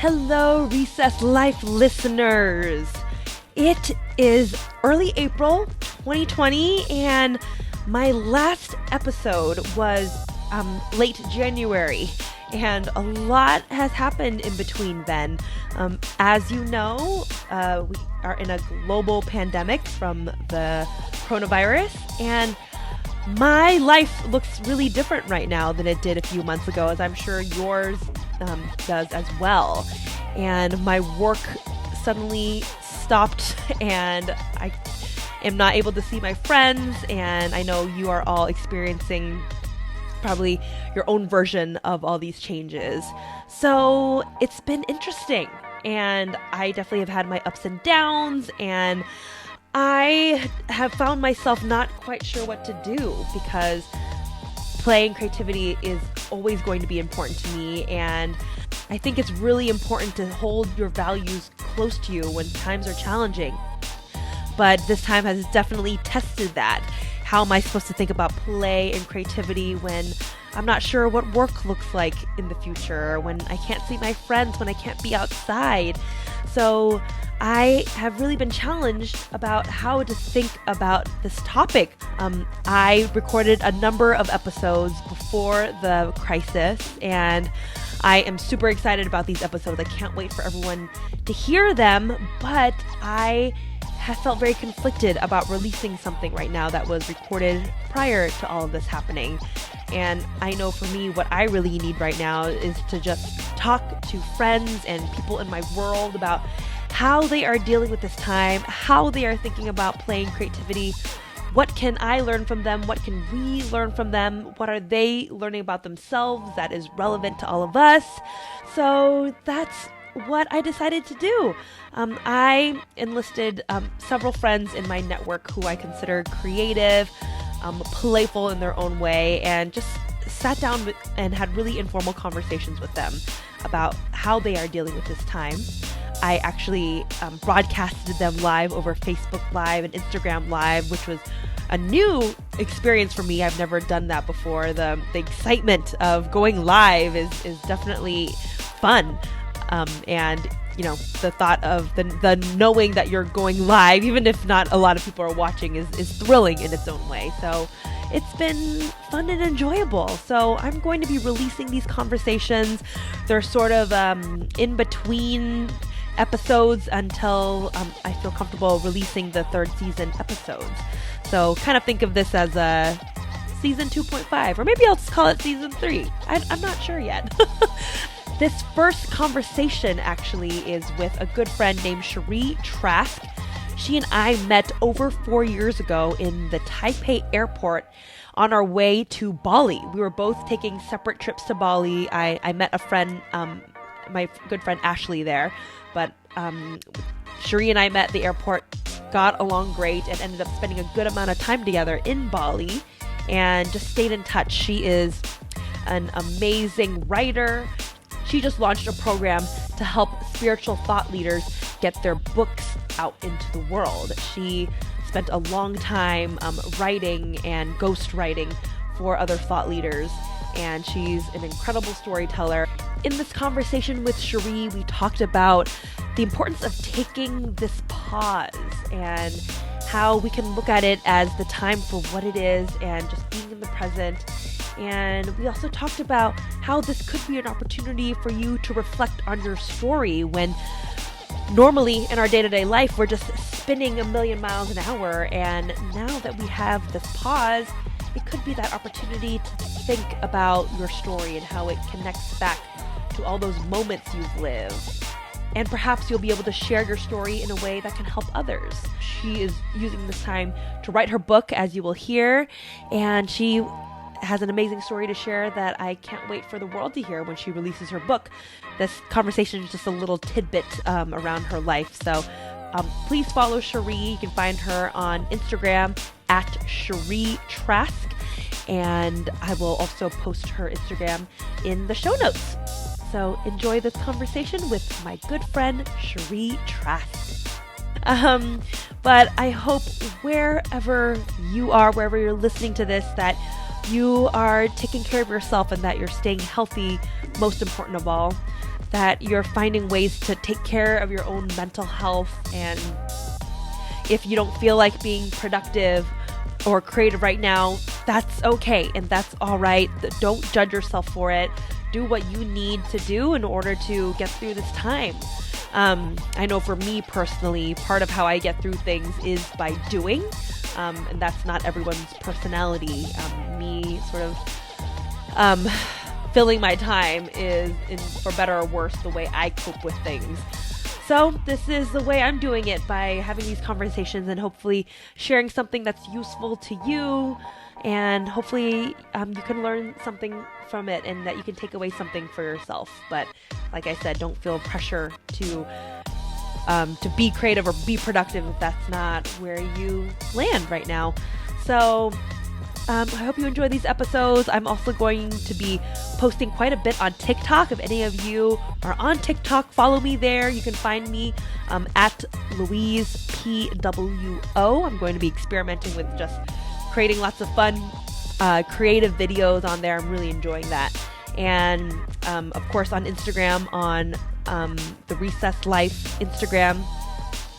Hello, Recess Life listeners. It is early April 2020, and my last episode was late January, and a lot has happened in between then. As you know, we are in a global pandemic from the coronavirus, and my life looks really different right now than it did a few months ago, as I'm sure yours does as well. And my work suddenly stopped, and I am not able to see my friends, and I know you are all experiencing probably your own version of all these changes. So it's been interesting, and I definitely have had my ups and downs, and I have found myself not quite sure what to do, because play and creativity is always going to be important to me, and I think it's really important to hold your values close to you when times are challenging. But this time has definitely tested that. How am I supposed to think about play and creativity when I'm not sure what work looks like in the future, when I can't see my friends, when I can't be outside? So I have really been challenged about how to think about this topic. I recorded a number of episodes before the crisis, and I am super excited about these episodes. I can't wait for everyone to hear them, but I have felt very conflicted about releasing something right now that was recorded prior to all of this happening. And I know for me, what I really need right now is to just talk to friends and people in my world about how they are dealing with this time, how they are thinking about playing creativity. What can I learn from them? What can we learn from them? What are they learning about themselves that is relevant to all of us? So that's what I decided to do. I enlisted several friends in my network who I consider creative, playful in their own way, and just sat down and had really informal conversations with them about how they are dealing with this time. I actually broadcasted them live over Facebook Live and Instagram Live, which was a new experience for me. I've never done that before. The excitement of going live is definitely fun. And you know, the thought of the knowing that you're going live, even if not a lot of people are watching, is thrilling in its own way. So it's been fun and enjoyable. So I'm going to be releasing these conversations. They're sort of in between episodes until I feel comfortable releasing the third season episodes. So kind of think of this as a season 2.5, or maybe I'll just call it season 3. I'm not sure yet. This first conversation actually is with a good friend named Sheree Trask. She and I met over 4 years ago in the Taipei airport on our way to Bali. We were both taking separate trips to Bali. I met a friend, my good friend Ashley there, but Sheree and I met at the airport, got along great, and ended up spending a good amount of time together in Bali and just stayed in touch. She is an amazing writer. She just launched a program to help spiritual thought leaders get their books out into the world. She spent a long time writing and ghostwriting for other thought leaders, and she's an incredible storyteller. In this conversation with Sheree, we talked about the importance of taking this pause and how we can look at it as the time for what it is and just being in the present. And we also talked about how this could be an opportunity for you to reflect on your story when normally in our day-to-day life, we're just spinning a million miles an hour. And now that we have this pause, it could be that opportunity to think about your story and how it connects back to all those moments you've lived. And perhaps you'll be able to share your story in a way that can help others. She is using this time to write her book, as you will hear, and she has an amazing story to share that I can't wait for the world to hear when she releases her book. This conversation is just a little tidbit around her life. So please follow Sheree. You can find her on Instagram at Sheree Trask. And I will also post her Instagram in the show notes. So enjoy this conversation with my good friend, Sheree Trask. But I hope wherever you are, wherever you're listening to this, that you are taking care of yourself and that you're staying healthy, most important of all. that you're finding ways to take care of your own mental health. And if you don't feel like being productive or creative right now, that's okay and that's all right. Don't judge yourself for it. Do what you need to do in order to get through this time. I know for me personally, part of how I get through things is by doing, and that's not everyone's personality. Me sort of filling my time is, for better or worse, the way I cope with things. So this is the way I'm doing it, by having these conversations and hopefully sharing something that's useful to you, and hopefully you can learn something from it and that you can take away something for yourself. But like I said, don't feel pressure to be creative or be productive if that's not where you land right now. So I hope you enjoy these episodes. I'm also going to be posting quite a bit on TikTok. If any of you are on TikTok, follow me there. You can find me at Louise PWO. I'm going to be experimenting with just creating lots of fun, creative videos on there. I'm really enjoying that. And of course on Instagram, on the Recess Life Instagram,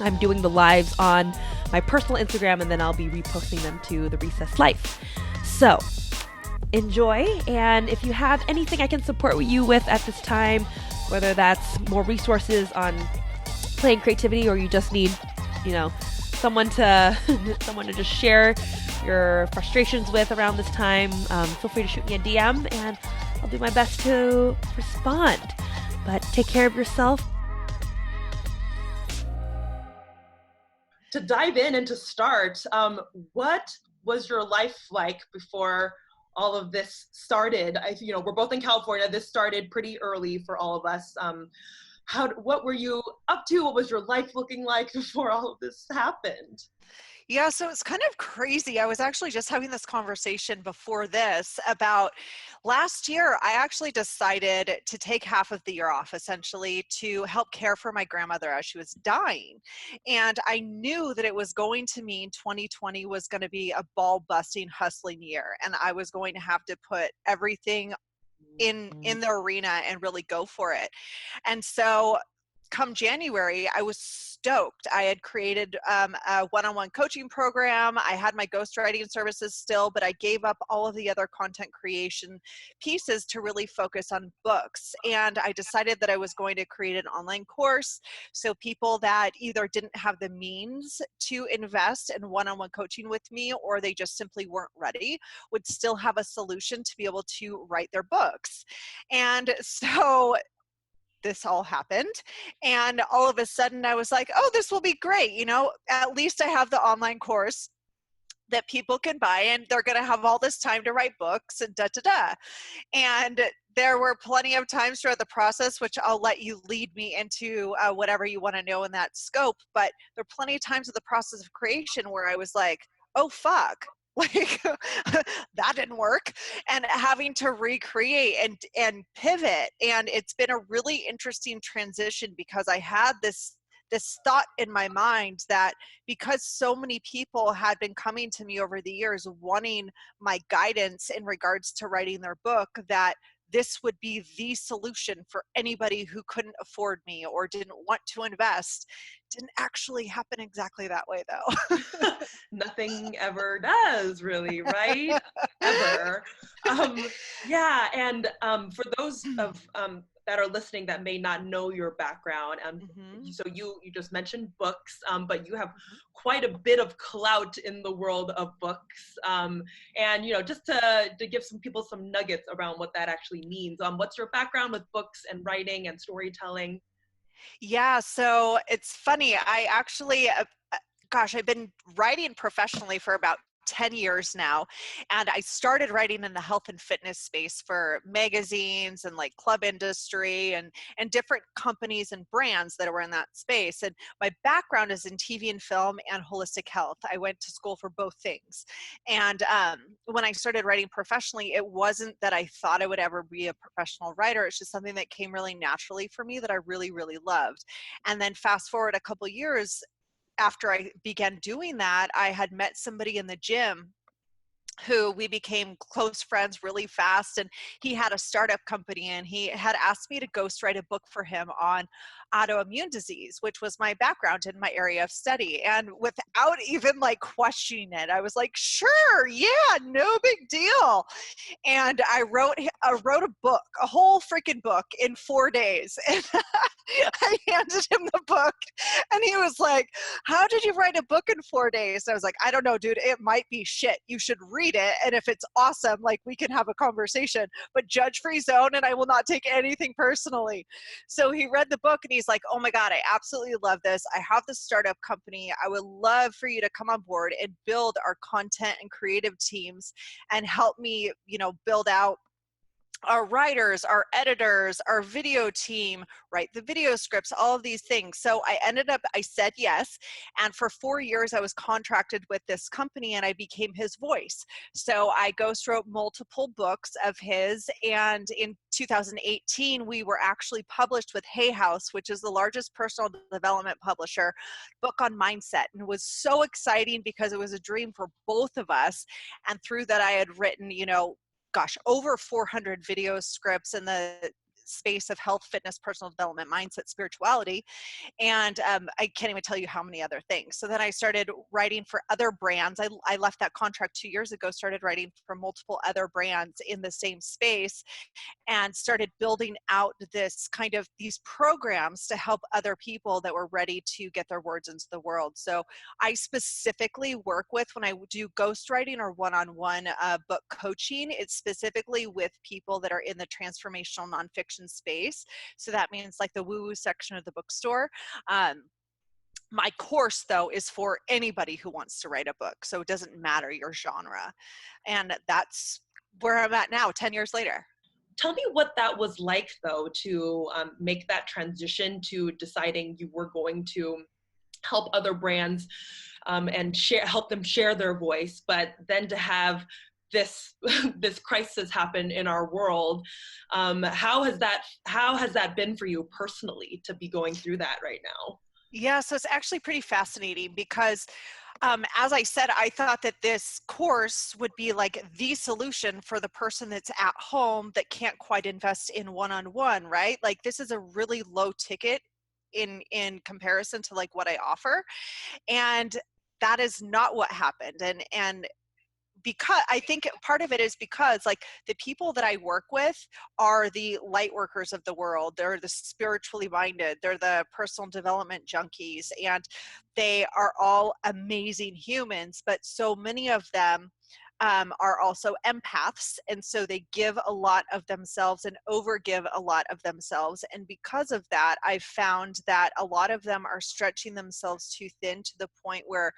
I'm doing the lives on my personal Instagram, and then I'll be reposting them to the Recess Life. So enjoy, and if you have anything I can support you with at this time, whether that's more resources on playing creativity, or you just need, someone to just share your frustrations with around this time, feel free to shoot me a DM, and I'll do my best to respond. But take care of yourself. To dive in and to start, what was your life like before all of this started? We're both in California. This started pretty early for all of us. What were you up to? What was your life looking like before all of this happened? Yeah, so it's kind of crazy. I was actually just having this conversation before this about last year. I actually decided to take half of the year off, essentially, to help care for my grandmother as she was dying. And I knew that it was going to mean 2020 was going to be a ball busting, hustling year. And I was going to have to put everything in the arena and really go for it. And so come January, I was stoked. I had created a one-on-one coaching program. I had my ghostwriting services still, but I gave up all of the other content creation pieces to really focus on books. And I decided that I was going to create an online course, so people that either didn't have the means to invest in one-on-one coaching with me, or they just simply weren't ready, would still have a solution to be able to write their books. And so this all happened, and all of a sudden I was like, oh, this will be great. At least I have the online course that people can buy, and they're going to have all this time to write books and And there were plenty of times throughout the process, which I'll let you lead me into whatever you want to know in that scope, but there are plenty of times in the process of creation where I was like, oh fuck, like that didn't work, and having to recreate and pivot. And it's been a really interesting transition, because I had this thought in my mind that because so many people had been coming to me over the years wanting my guidance in regards to writing their book, that this would be the solution for anybody who couldn't afford me or didn't want to invest. Didn't actually happen exactly that way, though. Nothing ever does, really, right? Ever. Yeah, and for those of that are listening that may not know your background, so you just mentioned books, but you have quite a bit of clout in the world of books, and just to give some people some nuggets around what that actually means. What's your background with books and writing and storytelling? Yeah, so it's funny. I actually, I've been writing professionally for about 10 years now. And I started writing in the health and fitness space for magazines and like club industry and different companies and brands that were in that space. And my background is in TV and film and holistic health. I went to school for both things. And when I started writing professionally, it wasn't that I thought I would ever be a professional writer. It's just something that came really naturally for me that I really, really loved. And then fast forward a couple years, after I began doing that, I had met somebody in the gym who we became close friends really fast. And he had a startup company, and he had asked me to ghostwrite a book for him on autoimmune disease, which was my background in my area of study. And without even like questioning it, I was like, sure, yeah, no big deal. And I wrote a book, a whole freaking book in 4 days. And I handed him the book, and he was like, how did you write a book in 4 days? I was like, I don't know, dude, it might be shit. You should read it. And if it's awesome, like, we can have a conversation, but judge-free zone, and I will not take anything personally. So he read the book, and he's like, oh my God, I absolutely love this. I have this startup company. I would love for you to come on board and build our content and creative teams and help me, build out our writers, our editors, our video team, write the video scripts, all of these things. So I said yes. And for 4 years, I was contracted with this company, and I became his voice. So I ghost wrote multiple books of his. And in 2018, we were actually published with Hay House, which is the largest personal development publisher, book on mindset. And it was so exciting because it was a dream for both of us. And through that, I had written, over 400 video scripts in the space of health, fitness, personal development, mindset, spirituality. And I can't even tell you how many other things. So then I started writing for other brands. I left that contract 2 years ago, started writing for multiple other brands in the same space, and started building out these programs to help other people that were ready to get their words into the world. So I specifically work with, when I do ghostwriting or one-on-one book coaching, it's specifically with people that are in the transformational nonfiction space. So that means like the woo-woo section of the bookstore. My course, though, is for anybody who wants to write a book. So it doesn't matter your genre. And that's where I'm at now, 10 years later. Tell me what that was like, though, to make that transition to deciding you were going to help other brands and help them share their voice, but then to have this crisis happen in our world. How has that been for you personally, to be going through that right now? Yeah, so it's actually pretty fascinating because as I said, I thought that this course would be like the solution for the person that's at home that can't quite invest in one-on-one, right? Like, this is a really low ticket in comparison to like what I offer. And that is not what happened. And because I think part of it is because like the people that I work with are the light workers of the world. They're the spiritually minded. They're the personal development junkies, and they are all amazing humans. But so many of them are also empaths. And so they give a lot of themselves and overgive a lot of themselves. And because of that, I've found that a lot of them are stretching themselves too thin to the point where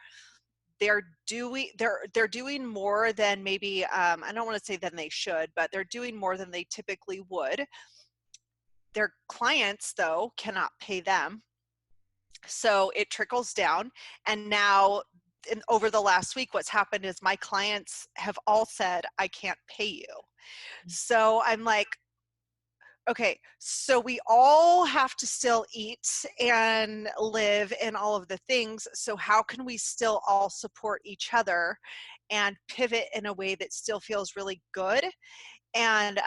they're doing more than maybe I don't want to say than they should, but they're doing more than they typically would. Their clients, though, cannot pay them, so it trickles down. And now, over the last week, what's happened is my clients have all said, I can't pay you. So I'm like, okay, so we all have to still eat and live and all of the things. So how can we still all support each other and pivot in a way that still feels really good? And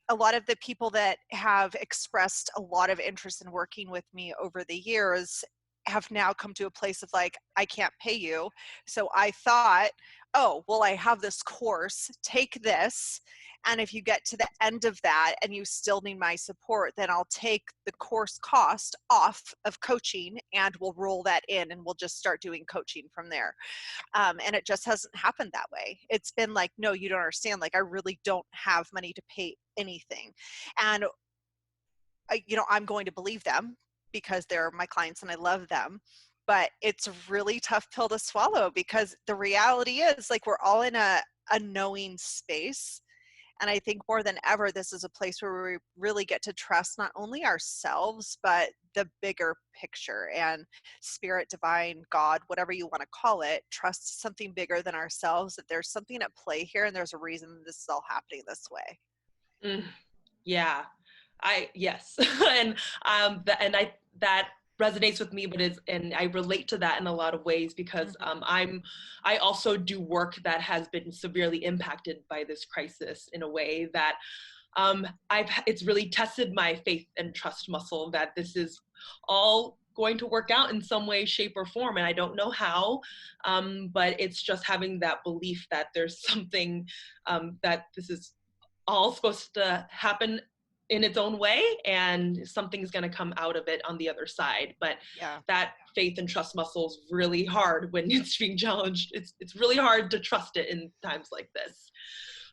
a lot of the people that have expressed a lot of interest in working with me over the years have now come to a place of like, I can't pay you. So I thought, oh, well, I have this course, take this. And if you get to the end of that and you still need my support, then I'll take the course cost off of coaching and we'll roll that in, and we'll just start doing coaching from there. And it just hasn't happened that way. It's been like, no, you don't understand. Like, I really don't have money to pay anything. And I'm going to believe them because they're my clients and I love them. But it's a really tough pill to swallow, because the reality is, like, we're all in a knowing space. And I think more than ever, this is a place where we really get to trust not only ourselves, but the bigger picture, and spirit, divine, God, whatever you want to call it, trust something bigger than ourselves, that there's something at play here and there's a reason this is all happening this way. Yeah, yes. And that resonates with me, and I relate to that in a lot of ways because I also do work that has been severely impacted by this crisis in a way that it's really tested my faith and trust muscle that this is all going to work out in some way, shape, or form. And I don't know how, but it's just having that belief that there's something, that this is all supposed to happen in its own way and something's going to come out of it on the other side. But Yeah. that faith and trust muscle is really hard when it's being challenged. It's really hard to trust it in times like this.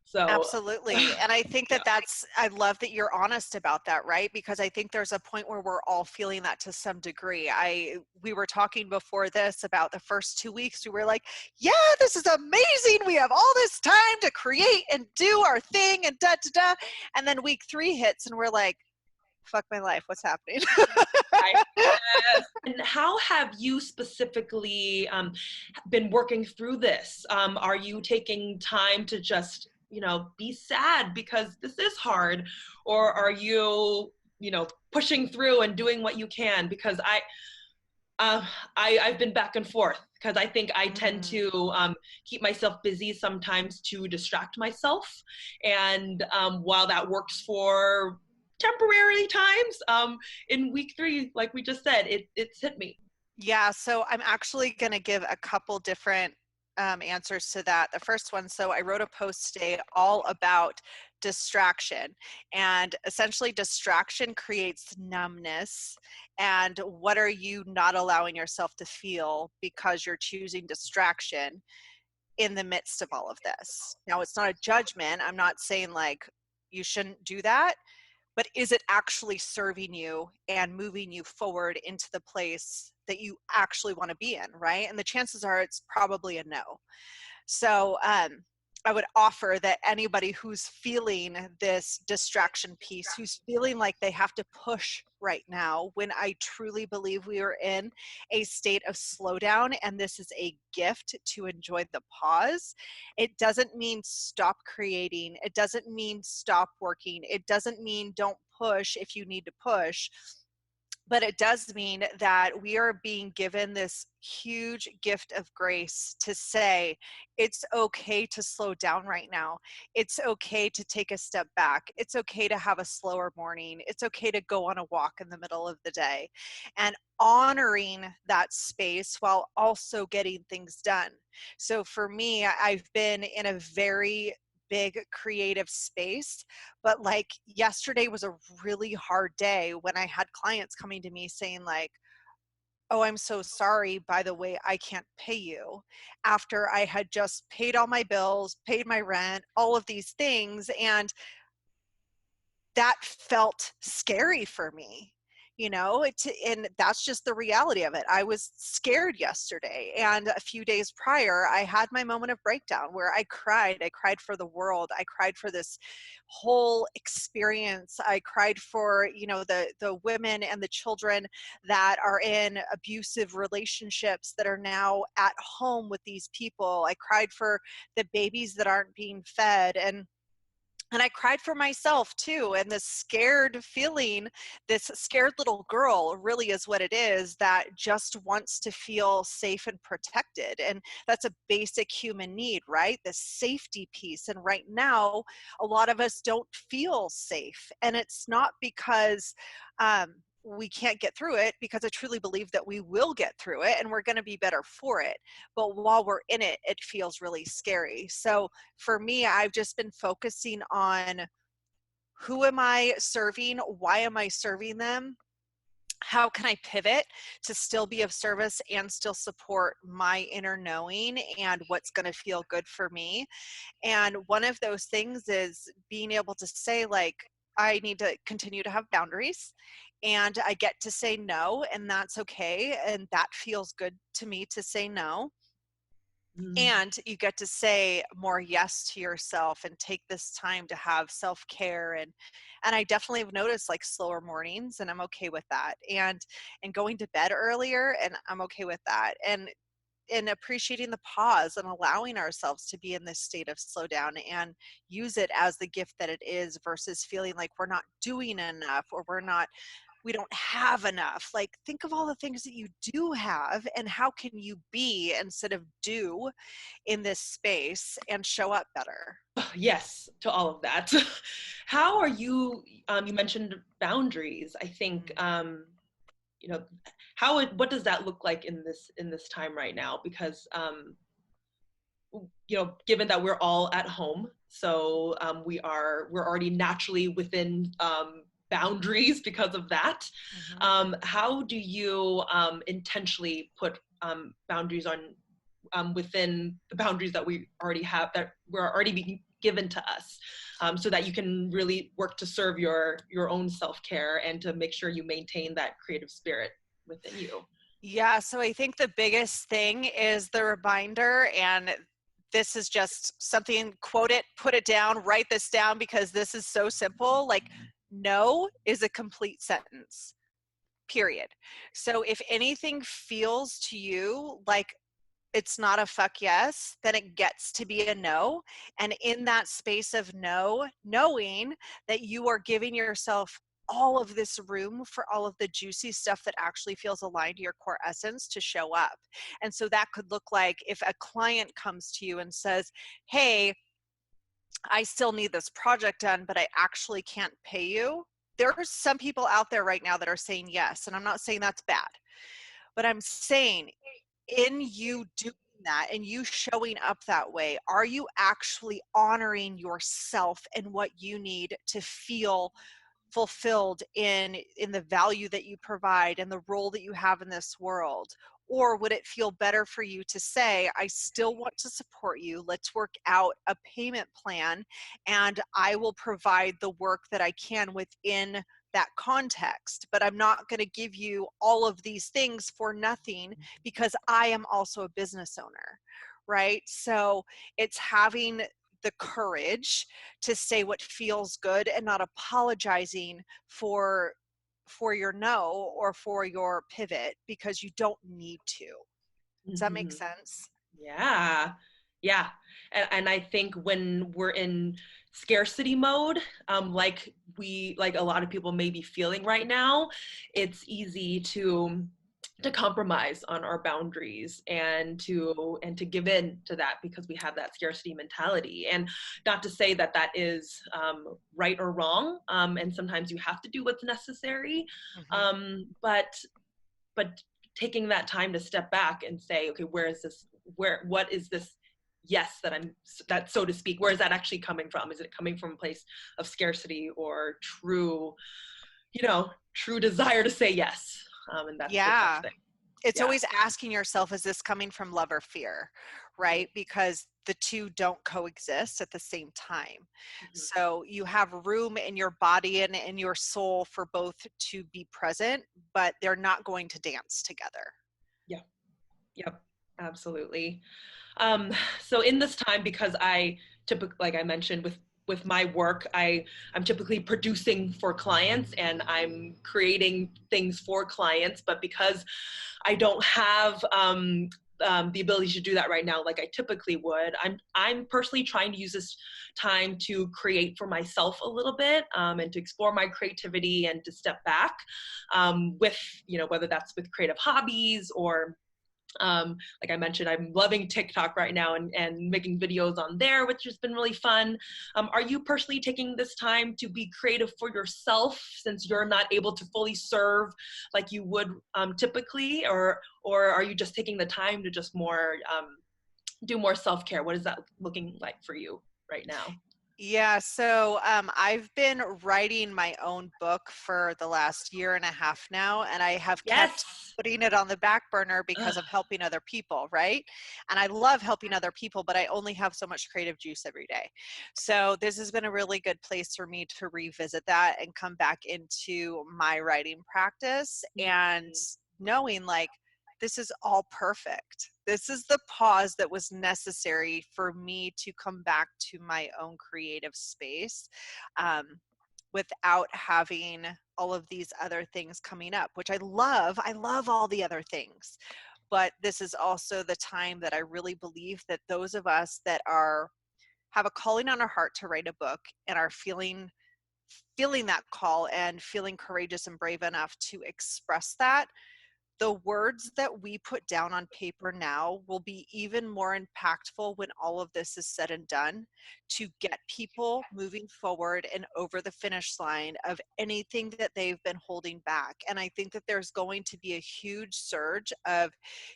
So Absolutely. And I think yeah. I love that you're honest about that, right? Because I think there's a point where we're all feeling that to some degree. We were talking before this about the first 2 weeks. We were like, yeah, this is amazing. We have all this time to create and do our thing and da, da, da. And then week 3 hits and we're like, fuck my life. What's happening? Yes. And how have you specifically been working through this? Are you taking time to just, be sad because this is hard? Or are you, pushing through and doing what you can? Because I've been back and forth because I think I tend to keep myself busy sometimes to distract myself. And while that works for temporary times, in week 3, like we just said, it's hit me. Yeah, so I'm actually going to give a couple different answers to that. The first one, so I wrote a post today all about distraction, and essentially distraction creates numbness. And what are you not allowing yourself to feel because you're choosing distraction in the midst of all of this? Now, it's not a judgment. I'm not saying like you shouldn't do that, but is it actually serving you and moving you forward into the place that you actually want to be in, right? And the chances are it's probably a no. So I would offer that anybody who's feeling this distraction piece, who's feeling like they have to push right now, when I truly believe we are in a state of slowdown and this is a gift to enjoy the pause, it doesn't mean stop creating. It doesn't mean stop working. It doesn't mean don't push if you need to push. But it does mean that we are being given this huge gift of grace to say, it's okay to slow down right now. It's okay to take a step back. It's okay to have a slower morning. It's okay to go on a walk in the middle of the day, and honoring that space while also getting things done. So for me, I've been in a very big creative space, but like yesterday was a really hard day when I had clients coming to me saying like, oh, I'm so sorry, by the way, I can't pay you, after I had just paid all my bills, paid my rent, all of these things. And that felt scary for me, and that's just the reality of it. I was scared yesterday, and a few days prior I had my moment of breakdown where I cried for the world. I cried for this whole experience. I cried for the women and the children that are in abusive relationships that are now at home with these people. I cried for the babies that aren't being fed, and I cried for myself too. And this scared feeling, this scared little girl really is what it is, that just wants to feel safe and protected. And that's a basic human need, right? The safety piece. And right now, a lot of us don't feel safe. And it's not because we can't get through it, because I truly believe that we will get through it and we're going to be better for it. But while we're in it, it feels really scary. So for me, I've just been focusing on, who am I serving? Why am I serving them? How can I pivot to still be of service and still support my inner knowing and what's going to feel good for me? And one of those things is being able to say, like, I need to continue to have boundaries, and I get to say no, and that's okay. And that feels good to me to say no. And you get to say more yes to yourself and take this time to have self-care. And I definitely have noticed like slower mornings, and I'm okay with that. And going to bed earlier, and I'm okay with that. And appreciating the pause and allowing ourselves to be in this state of slowdown and use it as the gift that it is, versus feeling like we're not doing enough or we're not we don't have enough. Like, think of all the things that you do have, and how can you be instead of do in this space and show up better? Yes, to all of that. How are you, you mentioned boundaries. I think, you know, what does that look like in this time right now? Because, you know, given that we're all at home, so we're already naturally within boundaries because of that. How do you intentionally put boundaries on within the boundaries that we already have, that were already being given to us, so that you can really work to serve your own self-care and to make sure you maintain that creative spirit within you? Yeah, so I think the biggest thing is the reminder, and this is just something, quote it, put it down, write this down, because this is so simple. Like, no is a complete sentence, period. So if anything feels to you like it's not a fuck yes, then it gets to be a no. And in that space of no, knowing that you are giving yourself all of this room for all of the juicy stuff that actually feels aligned to your core essence to show up. And so that could look like if a client comes to you and says, hey, I still need this project done, but I actually can't pay you. There are some people out there right now that are saying yes. And I'm not saying that's bad, but I'm saying, in you doing that and you showing up that way, are you actually honoring yourself and what you need to feel fulfilled in the value that you provide and the role that you have in this world? Or would it feel better for you to say, I still want to support you, let's work out a payment plan, and I will provide the work that I can within that context, but I'm not going to give you all of these things for nothing, because I am also a business owner, right? So it's having the courage to say what feels good and not apologizing for your no or for your pivot, because you don't need to. Does that make Mm-hmm. sense? Yeah, yeah. And I think when we're in scarcity mode, like a lot of people may be feeling right now, it's easy to compromise on our boundaries and to give in to that, because we have that scarcity mentality. And not to say that that is right or wrong, and sometimes you have to do what's necessary, but taking that time to step back and say, okay, what is this yes that, so to speak, where is that actually coming from? Is it coming from a place of scarcity or true, true desire to say yes? And that's the tough Yeah. thing. It's Yeah. always asking yourself, is this coming from love or fear, right? Because the two don't coexist at the same time. So you have room in your body and in your soul for both to be present, but they're not going to dance together. Yeah. Yep. Absolutely. So in this time, because I typically, like I mentioned, with my work, I'm typically producing for clients and I'm creating things for clients, but because I don't have the ability to do that right now like I typically would, I'm personally trying to use this time to create for myself a little bit, and to explore my creativity and to step back, with, whether that's with creative hobbies or, like I mentioned, I'm loving TikTok right now and making videos on there, which has been really fun. Are you personally taking this time to be creative for yourself, since you're not able to fully serve like you would typically, or are you just taking the time to just more do more self-care? What is that looking like for you right now? Yeah, so I've been writing my own book for the last year and a half now, and I have kept Yes. putting it on the back burner because Ugh. of helping other people, right? And I love helping other people, but I only have so much creative juice every day. So this has been a really good place for me to revisit that and come back into my writing practice, and knowing like, this is all perfect. This is the pause that was necessary for me to come back to my own creative space, without having all of these other things coming up, which I love. I love all the other things. But this is also the time that I really believe that those of us that have a calling on our heart to write a book and are feeling feeling that call and feeling courageous and brave enough to express that, the words that we put down on paper now will be even more impactful when all of this is said and done, to get people moving forward and over the finish line of anything that they've been holding back. And I think that there's going to be a huge surge of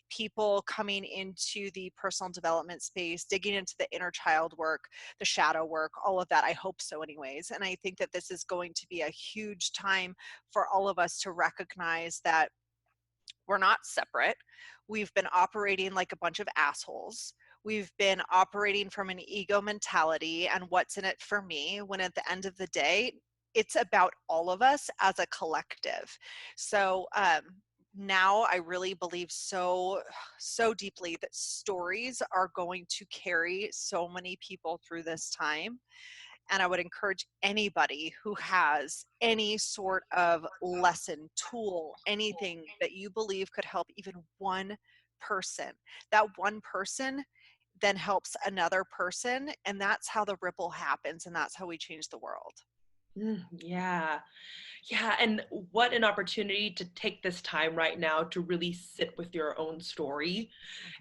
people coming into the personal development space, digging into the inner child work, the shadow work, all of that. I hope so anyways. And I think that this is going to be a huge time for all of us to recognize that we're not separate. We've been operating like a bunch of assholes. We've been operating from an ego mentality and what's in it for me, when at the end of the day, it's about all of us as a collective. So now I really believe so deeply that stories are going to carry so many people through this time. And I would encourage anybody who has any sort of lesson, tool, anything that you believe could help even one person. That one person then helps another person. And that's how the ripple happens. And that's how we change the world. Yeah. Yeah. And what an opportunity to take this time right now to really sit with your own story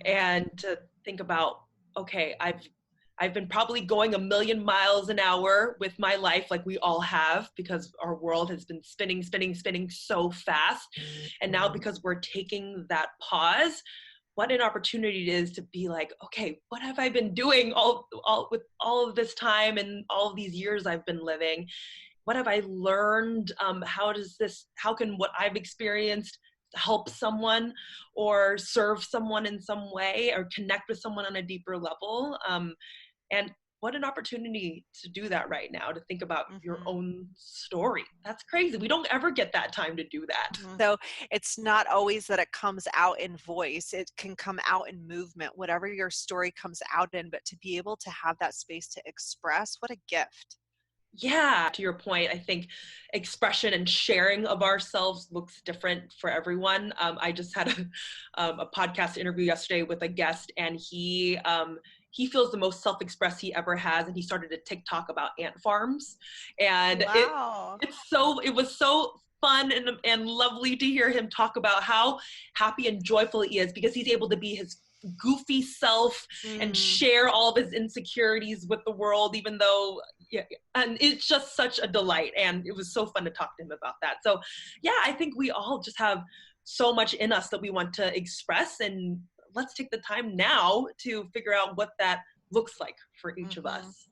and to think about, okay, I've been probably going a million miles an hour with my life, like we all have, because our world has been spinning so fast. And now, because we're taking that pause, what an opportunity it is to be like, okay, what have I been doing all with all of this time and all of these years I've been living? What have I learned? How can what I've experienced help someone or serve someone in some way or connect with someone on a deeper level? And what an opportunity to do that right now, to think about your own story. That's crazy. We don't ever get that time to do that. So it's not always that it comes out in voice. It can come out in movement, whatever your story comes out in, but to be able to have that space to express, what a gift. Yeah, to your point, I think expression and sharing of ourselves looks different for everyone. I just had a podcast interview yesterday with a guest, and he feels the most self-expressed he ever has, and he started a TikTok about ant farms, and Wow. it was so fun and lovely to hear him talk about how happy and joyful he is because he's able to be his goofy self and share all of his insecurities with the world, even though, yeah, and it's just such a delight. And it was so fun to talk to him about that. So yeah, I think we all just have so much in us that we want to express, and let's take the time now to figure out what that looks like for each of us.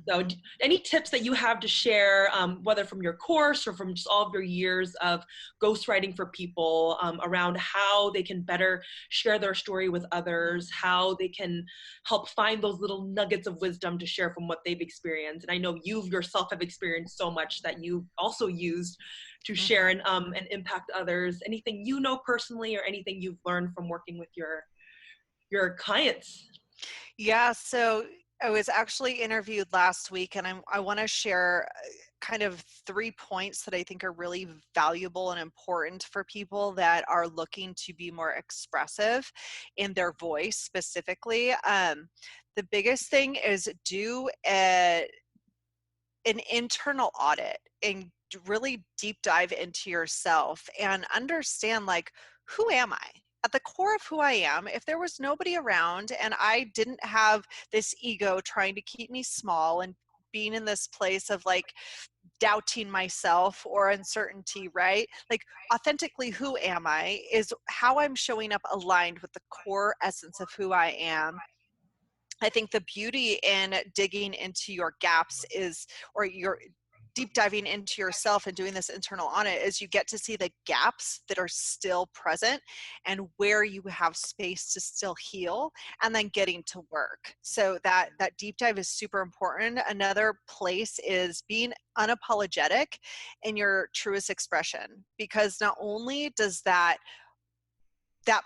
So any tips that you have to share, whether from your course or from just all of your years of ghostwriting for people, around how they can better share their story with others, how they can help find those little nuggets of wisdom to share from what they've experienced? And I know you yourself have experienced so much that you've also used to share and impact others. Anything you know personally, or anything you've learned from working with your clients? Yeah, so I was actually interviewed last week, and I want to share kind of 3 points that I think are really valuable and important for people that are looking to be more expressive in their voice specifically. The biggest thing is do an internal audit and really deep dive into yourself and understand, like, who am I? At the core of who I am, if there was nobody around and I didn't have this ego trying to keep me small and being in this place of like doubting myself or uncertainty, right? Like, authentically, who am I is how I'm showing up aligned with the core essence of who I am. I think the beauty in digging into your gaps is, or your deep diving into yourself and doing this internal audit, is you get to see the gaps that are still present and where you have space to still heal, and then getting to work. So that deep dive is super important. Another place is being unapologetic in your truest expression, because not only does that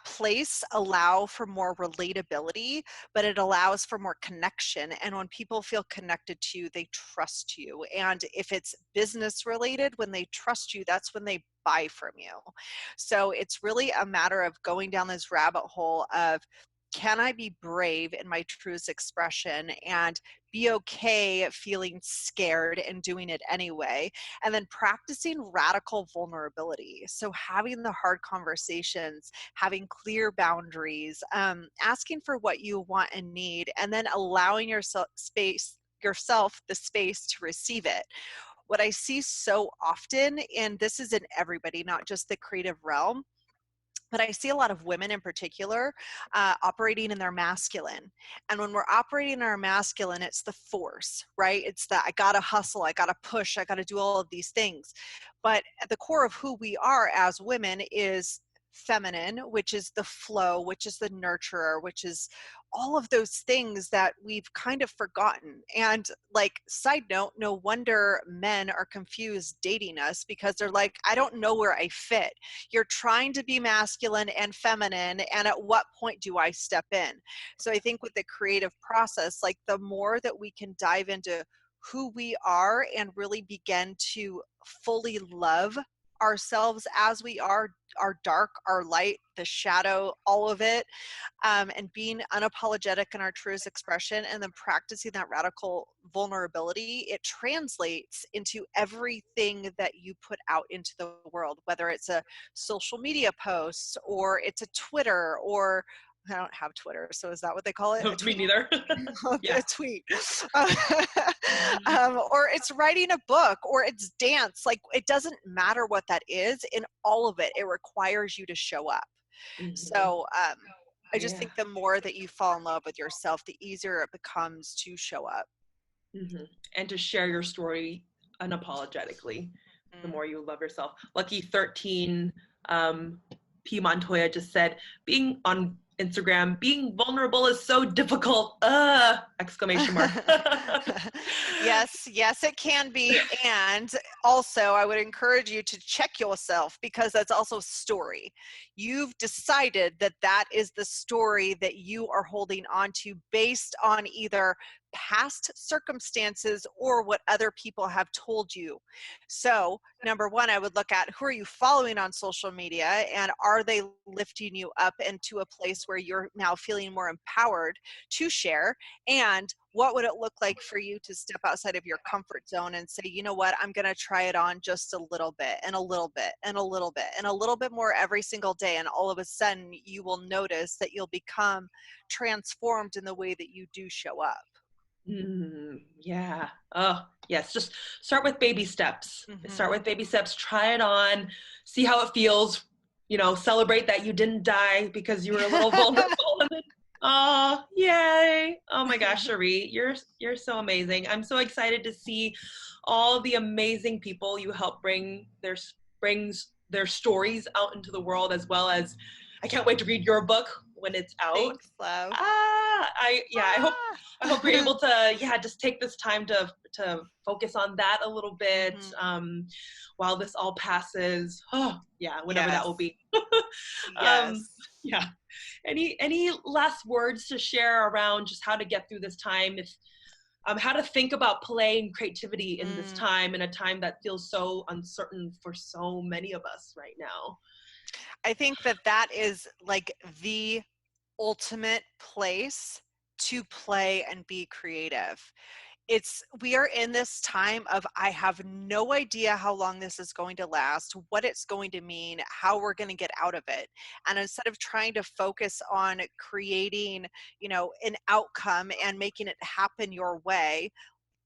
place allow for more relatability, but it allows for more connection. And when people feel connected to you, they trust you. And if it's business related, when they trust you, that's when they buy from you. So it's really a matter of going down this rabbit hole of can I be brave in my truest expression and be okay feeling scared and doing it anyway? And then practicing radical vulnerability. So having the hard conversations, having clear boundaries, asking for what you want and need, and then allowing yourself the space to receive it. What I see so often, and this is in everybody, not just the creative realm, but I see a lot of women in particular operating in their masculine. And when we're operating in our masculine, it's the force, right? It's the I gotta hustle, I gotta push, I gotta do all of these things. But at the core of who we are as women is feminine, which is the flow, which is the nurturer, which is all of those things that we've kind of forgotten. And like, side note, no wonder men are confused dating us, because they're like, I don't know where I fit. You're trying to be masculine and feminine, and at what point do I step in? So I think with the creative process, like the more that we can dive into who we are and really begin to fully love ourselves as we are, our dark, our light, the shadow, all of it, and being unapologetic in our truest expression, and then practicing that radical vulnerability, it translates into everything that you put out into the world, whether it's a social media post or it's a Twitter, or I don't have Twitter, so is that what they call it? No, me neither. A tweet. Or it's writing a book, or it's dance. Like, it doesn't matter what that is. In all of it, it requires you to show up. So I just think the more that you fall in love with yourself, the easier it becomes to show up. And to share your story unapologetically, the more you love yourself. Lucky 13 P. Montoya just said, being on Instagram, being vulnerable is so difficult. Exclamation mark. Yes, it can be. And also, I would encourage you to check yourself, because that's also story. You've decided that that is the story that you are holding on to based on either past circumstances or what other people have told you. So, number one, I would look at, who are you following on social media, and are they lifting you up into a place where you're now feeling more empowered to share? And what would it look like for you to step outside of your comfort zone and say, you know what, I'm going to try it on just a little bit and a little bit and a little bit and a little bit more every single day. And all of a sudden you will notice that you'll become transformed in the way that you do show up. Yeah. Oh, yes. Just start with baby steps. Start with baby steps. Try it on. See how it feels. You know, celebrate that you didn't die because you were a little vulnerable. Oh, yay. Oh my gosh, Sheree, you're so amazing. I'm so excited to see all the amazing people you help bring their stories out into the world, as well as I can't wait to read your book when it's out. Thanks, love. I hope you're able to just take this time to focus on that a little bit while this all passes. Oh yeah, whenever that will be. Any last words to share around just how to get through this time? If how to think about play and creativity in this time, in a time that feels so uncertain for so many of us right now. I think that is like the ultimate place to play and be creative. We are in this time of, I have no idea how long this is going to last, what it's going to mean, how we're going to get out of it. And instead of trying to focus on creating, an outcome and making it happen your way,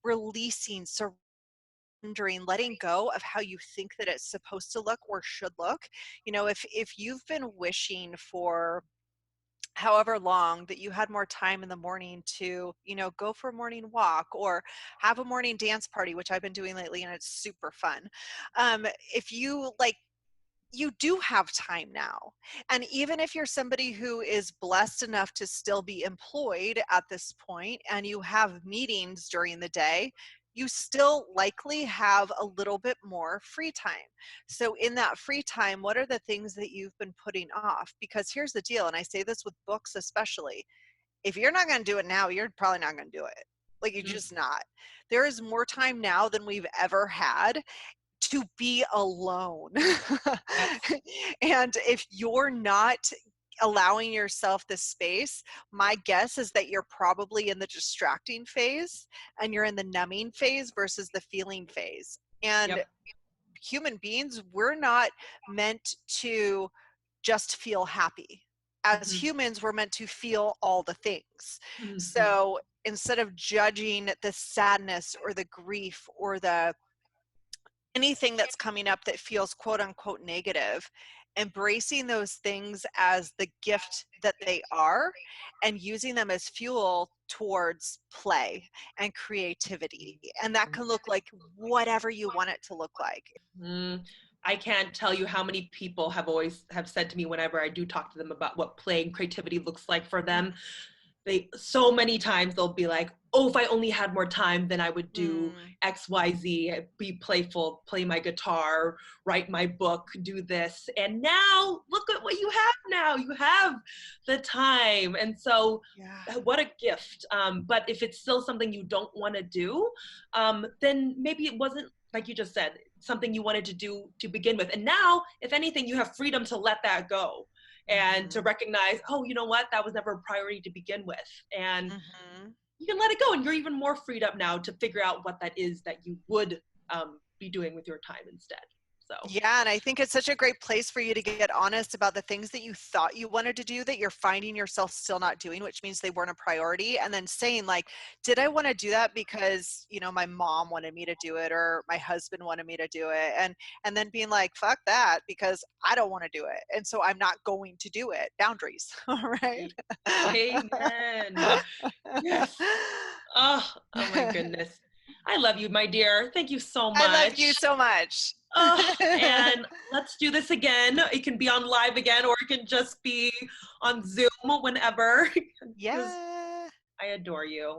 releasing, surrendering, letting go of how you think that it's supposed to look or should look. If you've been wishing for however long that you had more time in the morning to, go for a morning walk or have a morning dance party, which I've been doing lately, and it's super fun. If you you do have time now. And even if you're somebody who is blessed enough to still be employed at this point and you have meetings during the day, you still likely have a little bit more free time. So in that free time, what are the things that you've been putting off? Because here's the deal, and I say this with books especially, if you're not going to do it now, you're probably not going to do it. Like, you're just not. There is more time now than we've ever had to be alone. And if you're not allowing yourself this space, my guess is that you're probably in the distracting phase and you're in the numbing phase versus the feeling phase. And Yep. human beings, we're not meant to just feel happy. As Mhm. humans, we're meant to feel all the things. Mhm. So instead of judging the sadness or the grief or the anything that's coming up that feels quote unquote negative, embracing those things as the gift that they are and using them as fuel towards play and creativity. And that can look like whatever you want it to look like. Mm, I can't tell you how many people have said to me whenever I do talk to them about what play and creativity looks like for them. So many times they'll be like, oh, if I only had more time, then I would do Mm, X, Y, Z, be playful, play my guitar, write my book, do this. And now look at what you have now. You have the time. And so yeah. what a gift. But if it's still something you don't want to do, then maybe it wasn't, like you just said, something you wanted to do to begin with. And now, if anything, you have freedom to let that go and to Mhm. recognize, oh, you know what, that was never a priority to begin with. And Mhm. you can let it go, and you're even more freed up now to figure out what that is that you would be doing with your time instead. So Yeah, and I think it's such a great place for you to get honest about the things that you thought you wanted to do that you're finding yourself still not doing, which means they weren't a priority. And then saying like, did I want to do that because, my mom wanted me to do it or my husband wanted me to do it? And then being like, fuck that because I don't want to do it. And so I'm not going to do it. Boundaries. All right. amen. Yes. Oh my goodness. I love you, my dear. Thank you so I love you much. so much. And let's do this again. It can be on live again, or it can just be on Zoom whenever. Because Yeah. I adore you.